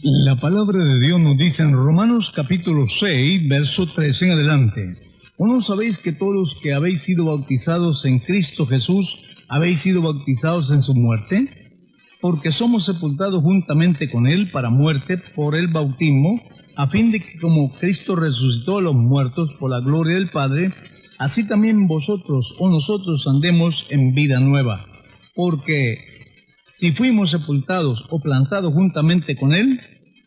La palabra de Dios nos dice en Romanos capítulo 6, verso 13 en adelante: ¿O no sabéis que todos los que habéis sido bautizados en Cristo Jesús, habéis sido bautizados en su muerte? Porque somos sepultados juntamente con Él para muerte por el bautismo, a fin de que como Cristo resucitó a los muertos por la gloria del Padre, así también vosotros o nosotros andemos en vida nueva. Porque si fuimos sepultados o plantados juntamente con Él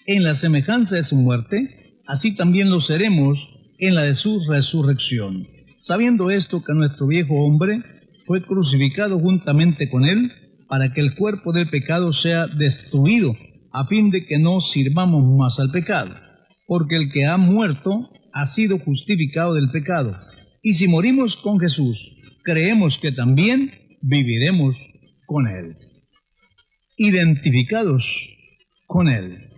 en la semejanza de su muerte, así también lo seremos en la de su resurrección. Sabiendo esto, que nuestro viejo hombre fue crucificado juntamente con Él, para que el cuerpo del pecado sea destruido, a fin de que no sirvamos más al pecado. Porque el que ha muerto ha sido justificado del pecado. Y si morimos con Jesús, creemos que también viviremos con Él. Identificados con Él.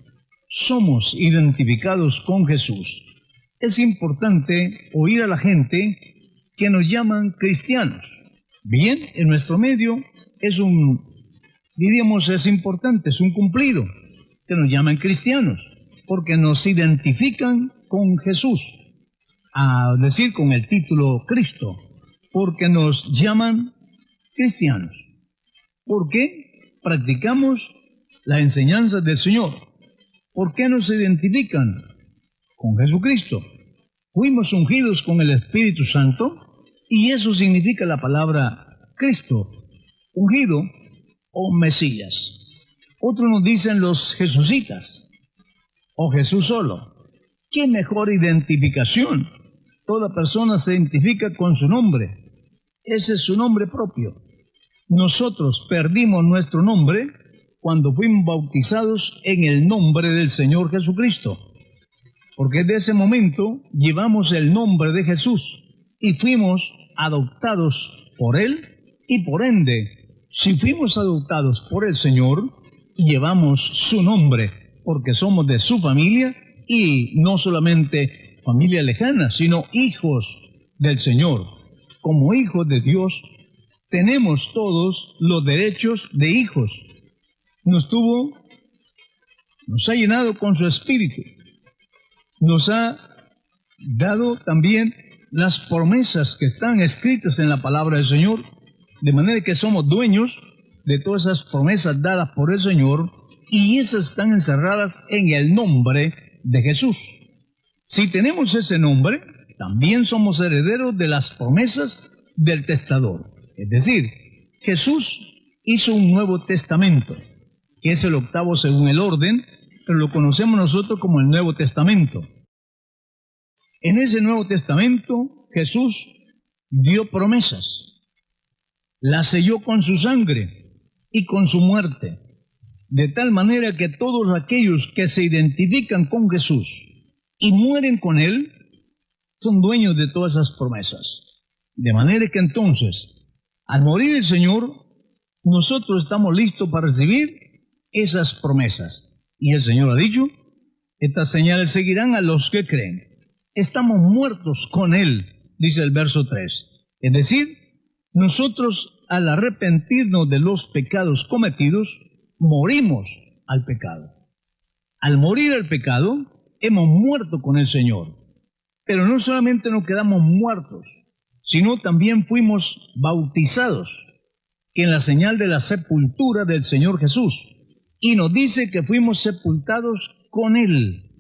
Somos identificados con Jesús. Es importante oír a la gente que nos llaman cristianos. Bien, en nuestro medio es es importante, es un cumplido que nos llaman cristianos, porque nos identifican con Jesús, a decir con el título Cristo, porque nos llaman cristianos. ¿Por qué? Practicamos la enseñanza del Señor. ¿Por qué nos identifican? Con Jesucristo. Fuimos ungidos con el Espíritu Santo, y eso significa la palabra Cristo, ungido o Mesías. Otros nos dicen los jesucitas, o Jesús solo. ¿Qué mejor identificación? Toda persona se identifica con su nombre. Ese es su nombre propio. Nosotros perdimos nuestro nombre cuando fuimos bautizados en el nombre del Señor Jesucristo, porque desde ese momento llevamos el nombre de Jesús y fuimos adoptados por Él, y por ende, si fuimos adoptados por el Señor, llevamos su nombre, porque somos de su familia, y no solamente familia lejana, sino hijos del Señor. Como hijos de Dios, tenemos todos los derechos de hijos. Nos ha llenado con su espíritu. Nos ha dado también las promesas que están escritas en la palabra del Señor, de manera que somos dueños de todas esas promesas dadas por el Señor, y esas están encerradas en el nombre de Jesús. Si tenemos ese nombre, también somos herederos de las promesas del testador. Es decir, Jesús hizo un Nuevo Testamento, que es el octavo según el orden, pero lo conocemos nosotros como el Nuevo Testamento. En ese Nuevo Testamento, Jesús dio promesas, las selló con su sangre y con su muerte, de tal manera que todos aquellos que se identifican con Jesús y mueren con Él, son dueños de todas esas promesas. De manera que entonces, al morir el Señor, nosotros estamos listos para recibir esas promesas. Y el Señor ha dicho: estas señales seguirán a los que creen. Estamos muertos con Él, dice el verso 3. Es decir, nosotros al arrepentirnos de los pecados cometidos, morimos al pecado. Al morir al pecado, hemos muerto con el Señor. Pero no solamente nos quedamos muertos, sino también fuimos bautizados en la señal de la sepultura del Señor Jesús. Y nos dice que fuimos sepultados con Él.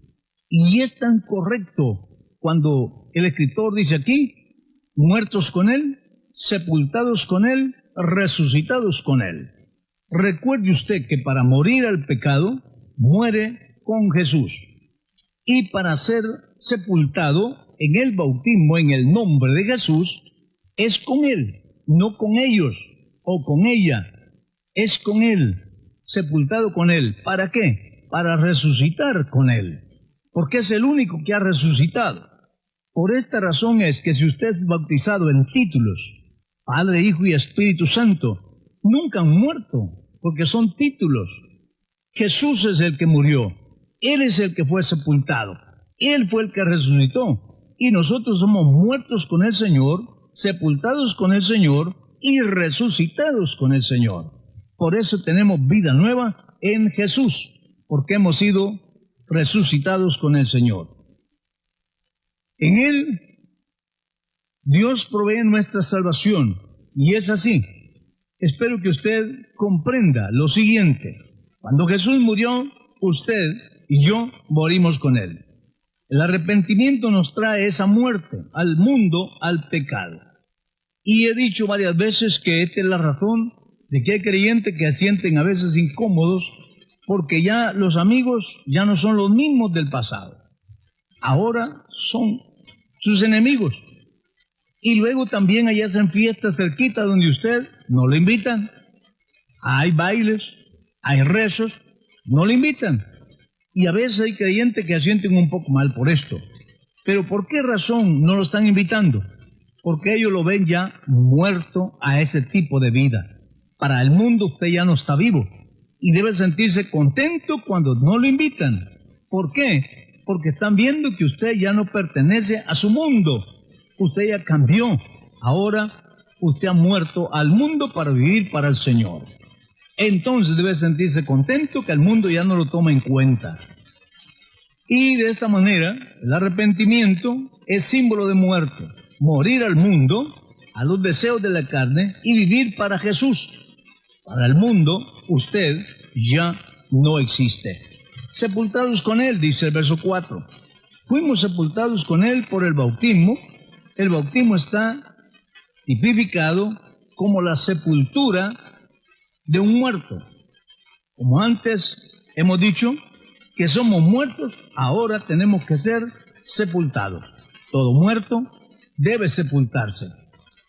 Y es tan correcto cuando el escritor dice aquí: muertos con Él, sepultados con Él, resucitados con Él. Recuerde usted que para morir al pecado, muere con Jesús. Y para ser sepultado en el bautismo, en el nombre de Jesús, es con Él, no con ellos o con ella. Es con Él, sepultado con Él. ¿Para qué? Para resucitar con Él, porque es el único que ha resucitado. Por esta razón es que si usted es bautizado en títulos, Padre, Hijo y Espíritu Santo, nunca han muerto, porque son títulos. Jesús es el que murió, Él es el que fue sepultado, Él fue el que resucitó, y nosotros somos muertos con el Señor, sepultados con el Señor y resucitados con el Señor. Por eso tenemos vida nueva en Jesús. porque hemos sido resucitados con el Señor. En Él, Dios provee nuestra salvación, y es así. Espero que usted comprenda lo siguiente. Cuando Jesús murió, usted y yo morimos con Él. El arrepentimiento nos trae esa muerte al mundo, al pecado. Y he dicho varias veces que esta es la razón de que hay creyentes que se sienten a veces incómodos porque ya los amigos ya no son los mismos del pasado. Ahora son sus enemigos. Y luego también allá hacen fiestas cerquita donde usted no le invitan. Hay bailes, hay rezos, no le invitan. Y a veces hay creyentes que se sienten un poco mal por esto. Pero ¿por qué razón no lo están invitando? Porque ellos lo ven ya muerto a ese tipo de vida. Para el mundo usted ya no está vivo y debe sentirse contento cuando no lo invitan. ¿Por qué? Porque están viendo que usted ya no pertenece a su mundo. Usted ya cambió. Ahora usted ha muerto al mundo para vivir para el Señor. Entonces debe sentirse contento que el mundo ya no lo toma en cuenta. Y de esta manera, el arrepentimiento es símbolo de muerte. Morir al mundo, a los deseos de la carne y vivir para Jesús. Para el mundo, usted ya no existe. Sepultados con Él, dice el verso 4. Fuimos sepultados con Él por el bautismo. El bautismo está tipificado como la sepultura de un muerto. Como antes hemos dicho que somos muertos, ahora tenemos que ser sepultados. Todo muerto debe sepultarse.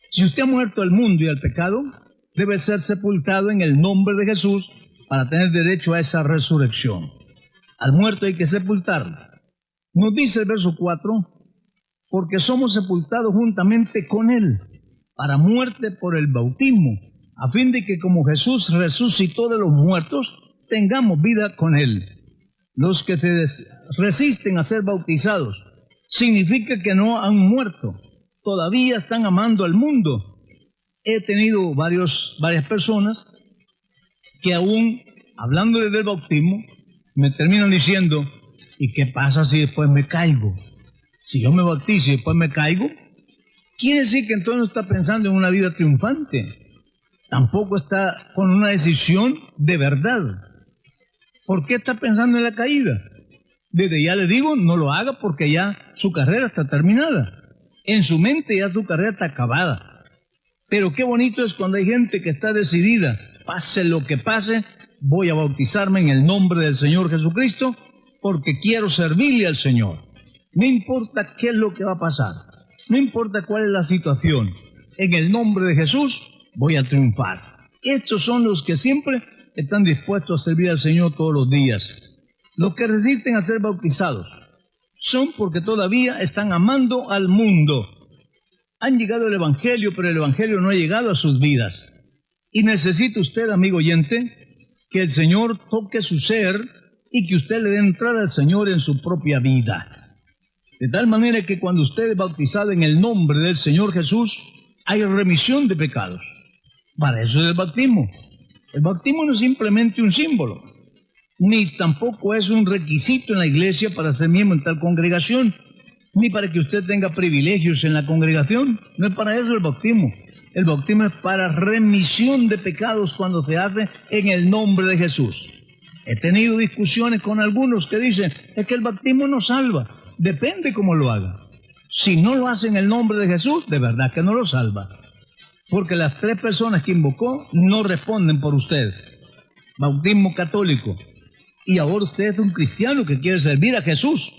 Si usted ha muerto al mundo y al pecado, debe ser sepultado en el nombre de Jesús para tener derecho a esa resurrección. Al muerto hay que sepultarlo. Nos dice el verso 4, porque somos sepultados juntamente con Él para muerte por el bautismo, a fin de que como Jesús resucitó de los muertos, tengamos vida con Él. Los que se resisten a ser bautizados, significa que no han muerto, todavía están amando al mundo. He tenido varias personas que aún, hablándole del bautismo, me terminan diciendo, ¿y qué pasa si después me caigo? Si yo me bautizo y después me caigo, quiere decir que entonces no está pensando en una vida triunfante. Tampoco está con una decisión de verdad. ¿Por qué está pensando en la caída? Desde ya le digo, no lo haga porque ya su carrera está terminada. En su mente ya su carrera está acabada. Pero qué bonito es cuando hay gente que está decidida, pase lo que pase, voy a bautizarme en el nombre del Señor Jesucristo porque quiero servirle al Señor. No importa qué es lo que va a pasar, no importa cuál es la situación, en el nombre de Jesús voy a triunfar. Estos son los que siempre están dispuestos a servir al Señor todos los días. Los que resisten a ser bautizados son porque todavía están amando al mundo. Han llegado al Evangelio, pero el Evangelio no ha llegado a sus vidas. Y necesita usted, amigo oyente, que el Señor toque su ser y que usted le dé entrada al Señor en su propia vida. De tal manera que cuando usted es bautizado en el nombre del Señor Jesús, hay remisión de pecados. Para eso es el bautismo. El bautismo no es simplemente un símbolo, ni tampoco es un requisito en la iglesia para ser miembro en tal congregación, ni para que usted tenga privilegios en la congregación. No es para eso el bautismo. El bautismo es para remisión de pecados cuando se hace en el nombre de Jesús. He tenido discusiones con algunos que dicen, es que el bautismo no salva. Depende cómo lo haga. Si no lo hace en el nombre de Jesús, de verdad que no lo salva. Porque las 3 personas que invocó no responden por usted. Bautismo católico. Y ahora usted es un cristiano que quiere servir a Jesús,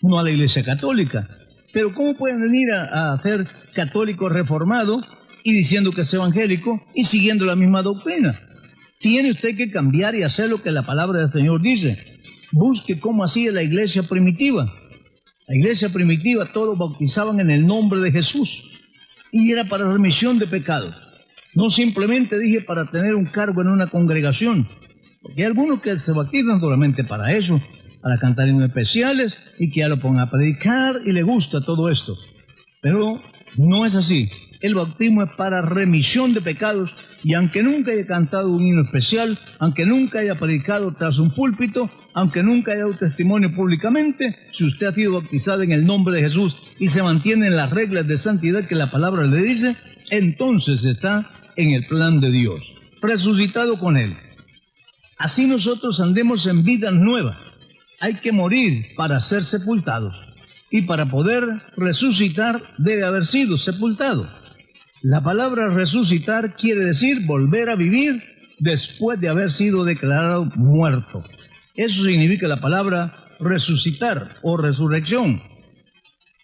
no a la iglesia católica. Pero ¿cómo pueden venir a ser católico reformado y diciendo que es evangélico y siguiendo la misma doctrina? Tiene usted que cambiar y hacer lo que la palabra del Señor dice. Busque cómo hacía la iglesia primitiva. La iglesia primitiva todos bautizaban en el nombre de Jesús y era para remisión de pecados. No simplemente dije para tener un cargo en una congregación, porque hay algunos que se bautizan solamente para eso, para cantar himnos especiales y que ya lo pongan a predicar y le gusta todo esto. Pero no es así. El bautismo es para remisión de pecados, y aunque nunca haya cantado un himno especial, aunque nunca haya predicado tras un púlpito, aunque nunca haya dado testimonio públicamente, si usted ha sido bautizado en el nombre de Jesús y se mantiene en las reglas de santidad que la palabra le dice, entonces está en el plan de Dios, resucitado con Él. Así nosotros andemos en vida nueva. Hay que morir para ser sepultados, y para poder resucitar debe haber sido sepultado. La palabra resucitar quiere decir volver a vivir después de haber sido declarado muerto. Eso significa la palabra resucitar o resurrección.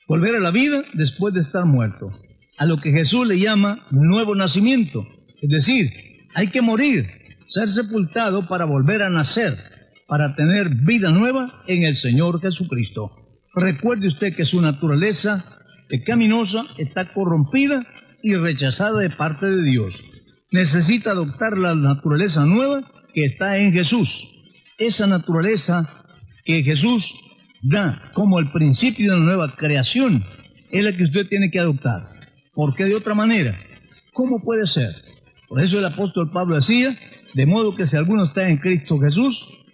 Volver a la vida después de estar muerto. A lo que Jesús le llama nuevo nacimiento. Es decir, hay que morir, ser sepultado para volver a nacer, para tener vida nueva en el Señor Jesucristo. Recuerde usted que su naturaleza pecaminosa está corrompida y rechazada de parte de Dios. Necesita adoptar la naturaleza nueva que está en Jesús. Esa naturaleza que Jesús da como el principio de la nueva creación es la que usted tiene que adoptar. ¿Por qué de otra manera? ¿Cómo puede ser? Por eso el apóstol Pablo decía, de modo que si alguno está en Cristo Jesús,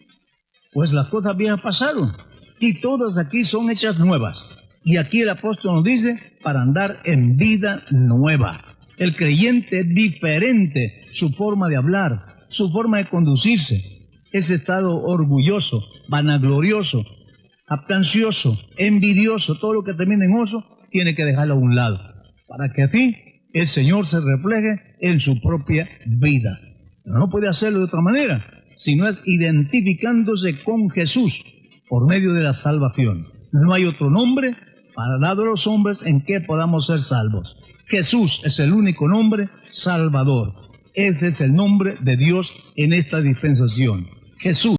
pues las cosas viejas pasaron y todas aquí son hechas nuevas. Y aquí el apóstol nos dice, para andar en vida nueva. El creyente es diferente, su forma de hablar, su forma de conducirse. Ese estado orgulloso, vanaglorioso, jactancioso, envidioso, todo lo que termina en oso, tiene que dejarlo a un lado, para que así el Señor se refleje en su propia vida. Pero no puede hacerlo de otra manera, sino es identificándose con Jesús por medio de la salvación. No hay otro nombre para dado a los hombres en que podamos ser salvos. Jesús es el único nombre salvador. Ese es el nombre de Dios en esta dispensación. Jesús.